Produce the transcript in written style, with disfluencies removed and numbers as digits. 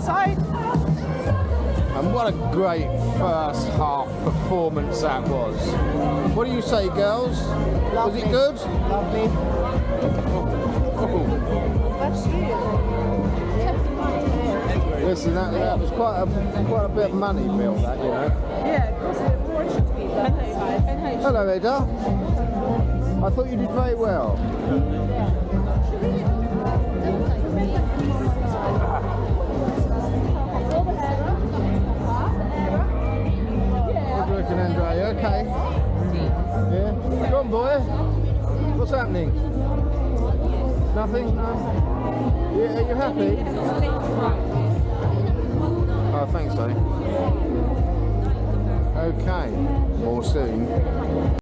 side. And what a great first half performance that was. What do you say, girls? Lovely. Was it good? Lovely. That's you. Listen, that was quite a bit of money, Bill, that, you know. Yeah, it cost me a fortune to be that side. Hello, Eda. I thought you did very well. How's it looking, Andre? You okay? Yeah? Come on, boy. What's happening? Nothing? No? Yeah, are you happy? Oh, thanks, Danny. Okay. More soon.